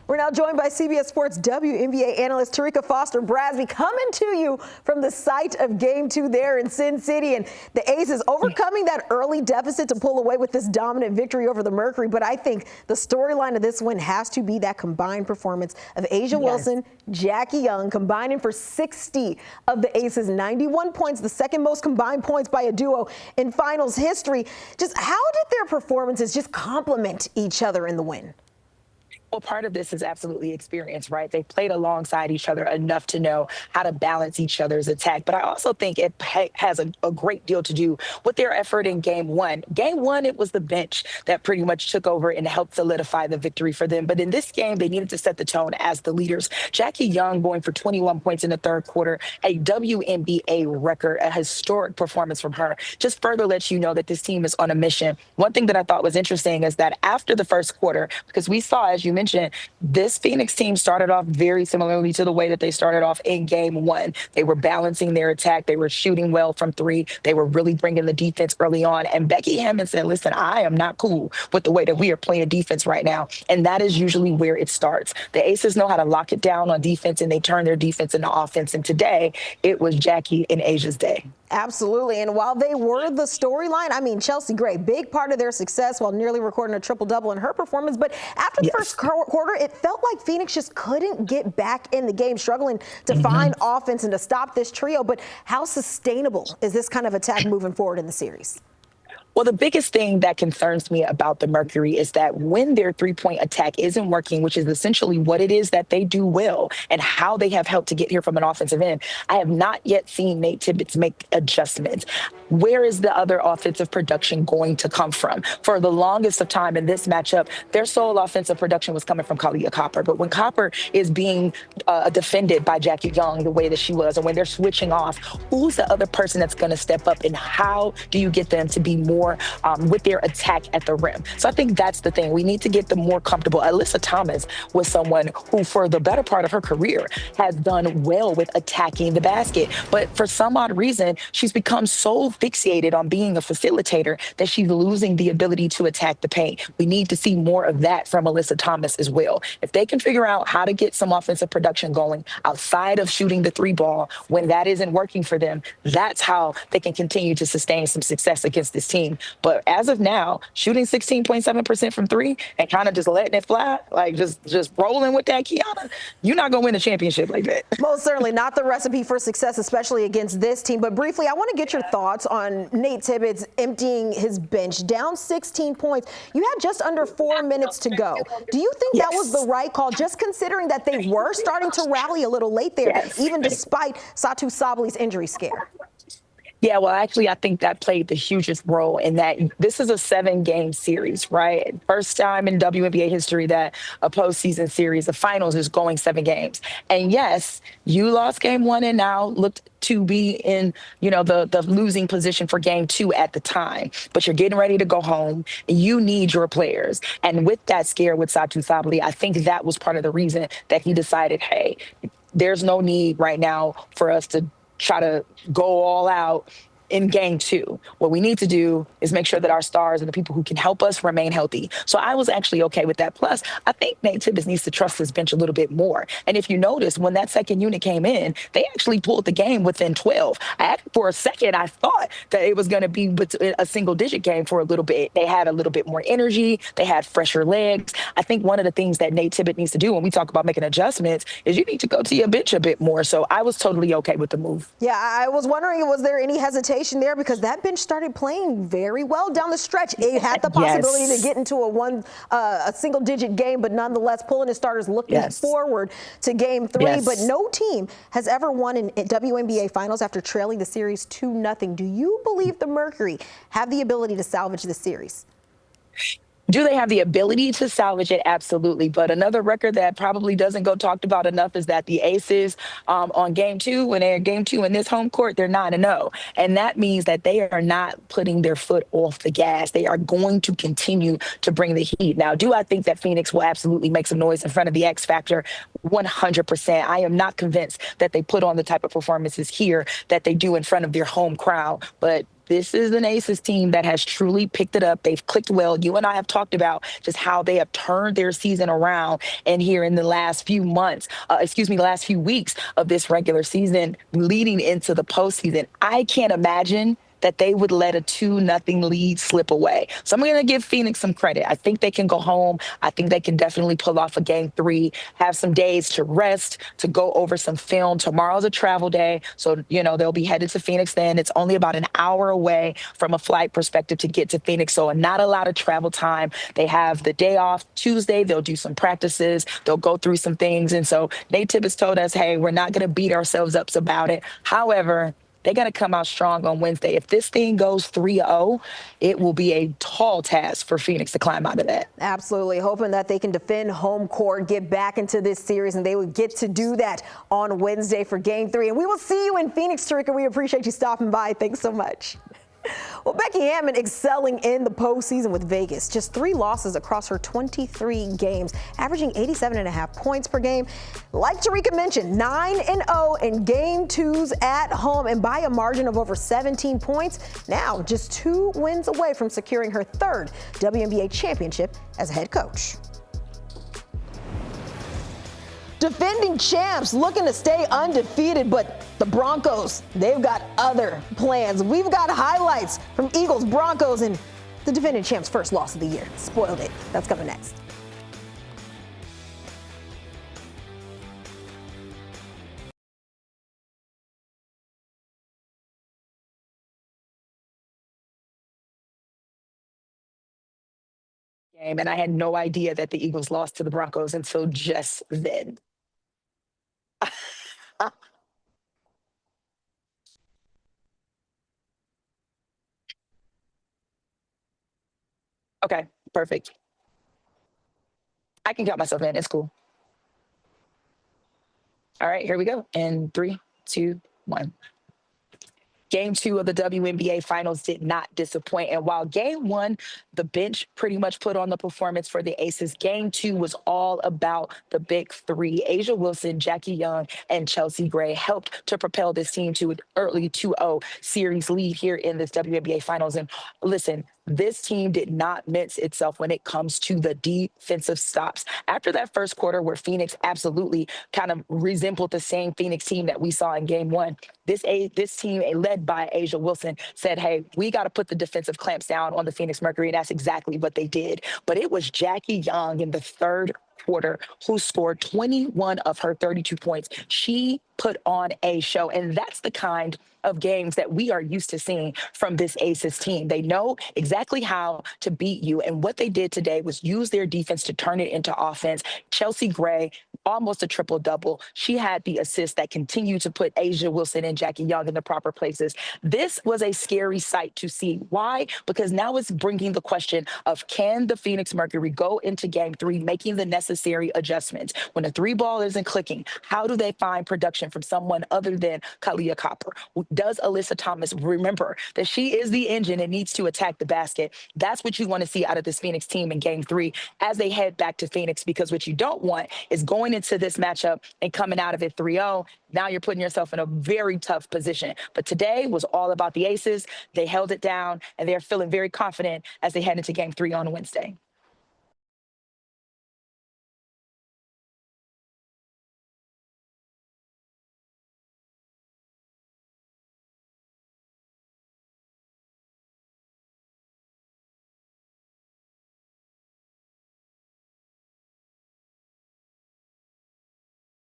We're now joined by CBS Sports WNBA analyst Tarika Foster-Brasby, coming to you from the site of Game 2 there in Sin City. And the Aces overcoming that early deficit to pull away with this dominant victory over the Mercury. But I think the storyline of this win has to be that combined performance of A'ja Wilson, Jackie Young, combining for 60 of the Aces' 91 points, the second most combined points by a duo in finals history. Just how did their performances just complement each other in the win? Well, part of this is absolutely experience, right? They played alongside each other enough to know how to balance each other's attack. But I also think it has a great deal to do with their effort in game one. Game one, it was the bench that pretty much took over and helped solidify the victory for them. But in this game, they needed to set the tone as the leaders. Jackie Young going for 21 points in the third quarter, a WNBA record, a historic performance from her, just further lets you know that this team is on a mission. One thing that I thought was interesting is that after the first quarter, because we saw, as you mentioned, this Phoenix team started off very similarly to the way that they started off in game one. They were balancing their attack. They were shooting well from three. They were really bringing the defense early on. And Becky Hammond said, listen, I am not cool with the way that we are playing defense right now. And that is usually where it starts. The Aces know how to lock it down on defense, and they turn their defense into offense. And today, it was Jackie and A'ja's day. Absolutely. And while they were the storyline, I mean, Chelsea Gray, big part of their success while nearly recording a triple-double in her performance. But after the first quarter, it felt like Phoenix just couldn't get back in the game, struggling to find offense and to stop this trio. But how sustainable is this kind of attack moving forward in the series? Well, the biggest thing that concerns me about the Mercury is that when their three-point attack isn't working, which is essentially what it is that they do well and how they have helped to get here from an offensive end, I have not yet seen Nate Tibbetts make adjustments. Where is the other offensive production going to come from? For the longest of time in this matchup, their sole offensive production was coming from Kalia Copper. But when Copper is being defended by Jackie Young the way that she was, and when they're switching off, who's the other person that's going to step up, and how do you get them to be more with their attack at the rim? So I think that's the thing. We need to get them more comfortable. Alyssa Thomas was someone who, for the better part of her career, has done well with attacking the basket. But for some odd reason, she's become so fixated on being a facilitator that she's losing the ability to attack the paint. We need to see more of that from Alyssa Thomas as well. If they can figure out how to get some offensive production going outside of shooting the three ball, when that isn't working for them, that's how they can continue to sustain some success against this team. But as of now, shooting 16.7% from three and kind of just letting it fly, like just rolling with that, Kiana, you're not going to win a championship like that. Most certainly not the recipe for success, especially against this team. But briefly, I want to get your thoughts on Nate Tibbetts emptying his bench, down 16 points. You had just under 4 minutes to go. Do you think that was the right call, just considering that they were starting to rally a little late there, even despite Satou Sabli's injury scare? Yeah, well, actually, I think that played the hugest role in that. This is a 7-game series, right? First time in WNBA history that a postseason series, the finals, is going 7 games. And yes, you lost game one and now looked to be in, the losing position for game 2 at the time. But you're getting ready to go home. You need your players. And with that scare with Satou Sabli, I think that was part of the reason that he decided, hey, there's no need right now for us to try to go all out in game 2. What we need to do is make sure that our stars and the people who can help us remain healthy. So I was actually okay with that. Plus, I think Nate Tibbetts needs to trust his bench a little bit more. And if you notice, when that second unit came in, they actually pulled the game within 12. For a second, I thought that it was going to be a single-digit game for a little bit. They had a little bit more energy. They had fresher legs. I think one of the things that Nate Tibbetts needs to do when we talk about making adjustments is you need to go to your bench a bit more. So I was totally okay with the move. Yeah, I was wondering, was there any hesitation there, because that bench started playing very well down the stretch. It had the possibility to get into a single-digit game, but nonetheless pulling his starters looking forward to game 3. But no team has ever won in WNBA Finals after trailing the series 2-0. Do you believe the Mercury have the ability to salvage the series? Do they have the ability to salvage it? Absolutely. But another record that probably doesn't go talked about enough is that the Aces on game 2, when they're game 2 in this home court, they're 9-0. And that means that they are not putting their foot off the gas. They are going to continue to bring the heat. Now, do I think that Phoenix will absolutely make some noise in front of the X Factor? 100%. I am not convinced that they put on the type of performances here that they do in front of their home crowd. But This is an Aces team that has truly picked it up. They've clicked well. You and I have talked about just how they have turned their season around. And here in the last few months, the last few weeks of this regular season leading into the postseason, I can't imagine that they would let a 2-0 lead slip away. So I'm going to give Phoenix some credit. I think they can go home. I think they can definitely pull off a game 3, have some days to rest, to go over some film. Tomorrow's a travel day. So, they'll be headed to Phoenix then. It's only about an hour away from a flight perspective to get to Phoenix. So not a lot of travel time. They have the day off Tuesday. They'll do some practices. They'll go through some things. And so Nate Tibbetts told us, hey, we're not going to beat ourselves up about it. However, they got to come out strong on Wednesday. If this thing goes 3-0, it will be a tall task for Phoenix to climb out of that. Absolutely. Hoping that they can defend home court, get back into this series, and they would get to do that on Wednesday for game 3. And we will see you in Phoenix, Tarika. We appreciate you stopping by. Thanks so much. Well, Becky Hammon excelling in the postseason with Vegas. Just 3 losses across her 23 games, averaging 87.5 points per game. Like Tarika mentioned, 9-0 in game 2s at home and by a margin of over 17 points. Now just 2 wins away from securing her 3rd WNBA championship as a head coach. Defending champs looking to stay undefeated, but the Broncos, they've got other plans. We've got highlights from Eagles, Broncos, and the defending champs' first loss of the year. Spoiled it. That's coming next. And I had no idea that the Eagles lost to the Broncos until just then. Okay, perfect. I can count myself in. It's cool. All right, here we go. In 3, 2, 1. Game 2 of the WNBA Finals did not disappoint. And while Game 1, the bench pretty much put on the performance for the Aces, Game 2 was all about the big 3. A'ja Wilson, Jackie Young, and Chelsea Gray helped to propel this team to an early 2-0 series lead here in this WNBA Finals. And listen, this team did not mince itself when it comes to the defensive stops. After that first quarter where Phoenix absolutely kind of resembled the same Phoenix team that we saw in Game 1, this team, led by A'ja Wilson, said, hey, we got to put the defensive clamps down on the Phoenix Mercury, and that's exactly what they did. But it was Jackie Young in the third quarter who scored 21 of her 32 points. She put on a show, and that's the kind of games that we are used to seeing from this Aces team. They know exactly how to beat you, and what they did today was use their defense to turn it into offense. Chelsea Gray, almost a triple-double. She had the assist that continued to put A'ja Wilson and Jackie Young in the proper places. This was a scary sight to see. Why? Because now it's bringing the question of, can the Phoenix Mercury go into Game 3 making the necessary adjustments? When the 3 ball isn't clicking, how do they find production from someone other than Kalia Copper? Does Alyssa Thomas remember that she is the engine and needs to attack the basket? That's what you want to see out of this Phoenix team in Game 3 as they head back to Phoenix, because what you don't want is going into this matchup and coming out of it 3-0. Now you're putting yourself in a very tough position. But today was all about the Aces. They held it down, and they're feeling very confident as they head into Game 3 on Wednesday.